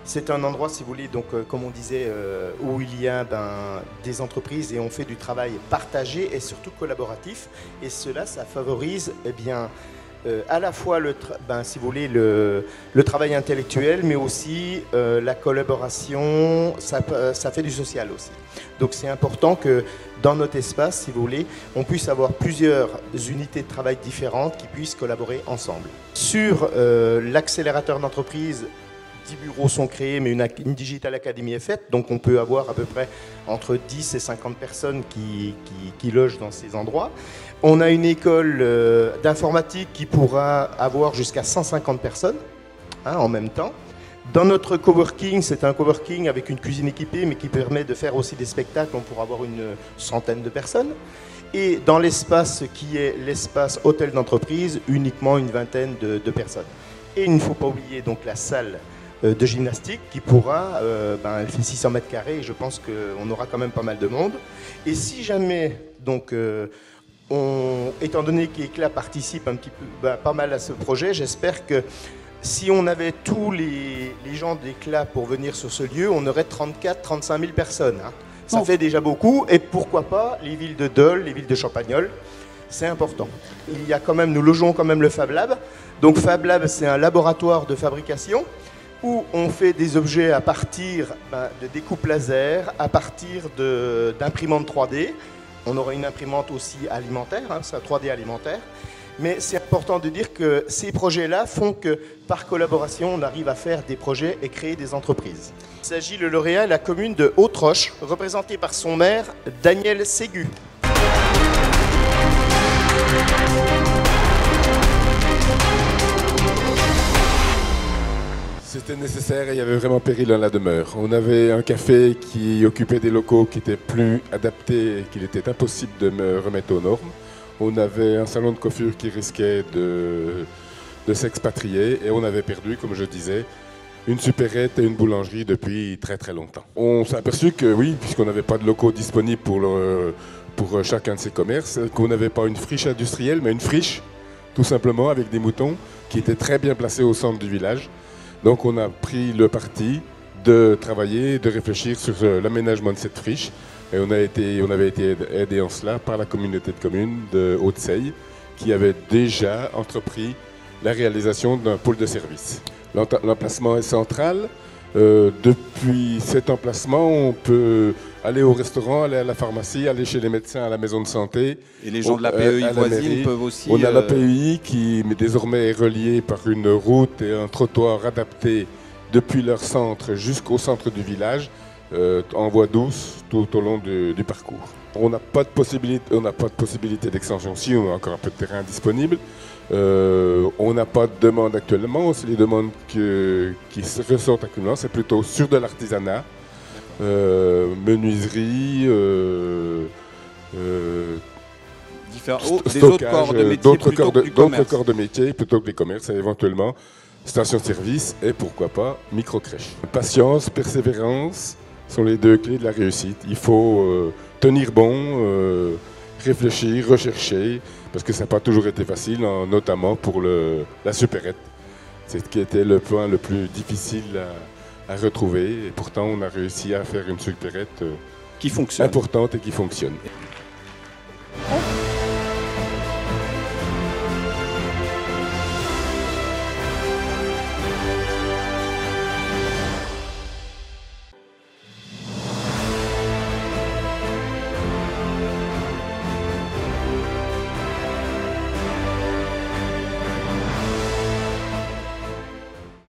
C'est un endroit, si vous voulez, donc, comme on disait, où il y a des entreprises et on fait du travail partagé et surtout collaboratif. Et cela, ça favorise à la fois si vous voulez, le travail intellectuel, mais aussi la collaboration, ça fait du social aussi. Donc c'est important que dans notre espace, si vous voulez, on puisse avoir plusieurs unités de travail différentes qui puissent collaborer ensemble. Sur l'accélérateur d'entreprise, 10 bureaux sont créés, mais une Digital Academy est faite, donc on peut avoir à peu près entre 10 et 50 personnes qui logent dans ces endroits. On a une école d'informatique qui pourra avoir jusqu'à 150 personnes en même temps. Dans notre coworking, c'est un coworking avec une cuisine équipée, mais qui permet de faire aussi des spectacles, on pourra avoir une centaine de personnes. Et dans l'espace qui est l'espace hôtel d'entreprise, uniquement une vingtaine de personnes. Et il ne faut pas oublier donc la salle de gymnastique qui pourra, elle fait 600 mètres carrés et je pense qu'on aura quand même pas mal de monde. Et si jamais, donc, étant donné qu'Éclat participe un petit peu, pas mal à ce projet, j'espère que si on avait tous les gens d'Éclat pour venir sur ce lieu, on aurait 34-35 000 personnes. Ça fait déjà beaucoup, et pourquoi pas les villes de Dole, les villes de Champagnole, c'est important. Il y a quand même, nous logeons quand même le Fab Lab. Donc Fab Lab, c'est un laboratoire de fabrication où on fait des objets à partir de découpe laser, à partir d'imprimantes 3D. On aura une imprimante aussi alimentaire, c'est un 3D alimentaire. Mais c'est important de dire que ces projets-là font que, par collaboration, on arrive à faire des projets et créer des entreprises. Il s'agit le lauréat, la commune de Haute-Roche, représentée par son maire, Daniel Ségu. C'était nécessaire et il y avait vraiment péril dans la demeure. On avait un café qui occupait des locaux qui étaient plus adaptés et qu'il était impossible de me remettre aux normes. On avait un salon de coiffure qui risquait de s'expatrier et on avait perdu, comme je disais, une supérette et une boulangerie depuis très très longtemps. On s'est aperçu que oui, puisqu'on n'avait pas de locaux disponibles pour chacun de ces commerces, qu'on n'avait pas une friche industrielle, mais une friche, tout simplement, avec des moutons qui étaient très bien placés au centre du village. Donc on a pris le parti de travailler, de réfléchir sur l'aménagement de cette friche. Et on avait été aidé en cela par la communauté de communes de Haute-Seille qui avait déjà entrepris la réalisation d'un pôle de service. L'emplacement est central. Depuis cet emplacement, on peut aller au restaurant, aller à la pharmacie, aller chez les médecins, à la maison de santé. Et les gens de la PEI voisine peuvent aussi... On a la PEI qui désormais est reliée par une route et un trottoir adapté depuis leur centre jusqu'au centre du village, en voie douce tout au long du parcours. On n'a pas de possibilité d'extension si on a encore un peu de terrain disponible. On n'a pas de demande actuellement, c'est les demandes qui ressortent actuellement, c'est plutôt sur de l'artisanat, menuiserie, stockage, d'autres corps de métier plutôt que les commerces, et éventuellement station-service et pourquoi pas micro-crèche. Patience, persévérance sont les deux clés de la réussite. Il faut tenir bon, réfléchir, rechercher, parce que ça n'a pas toujours été facile, notamment pour la supérette. C'est ce qui était le point le plus difficile à retrouver, et pourtant on a réussi à faire une supérette qui fonctionne. Importante et qui fonctionne.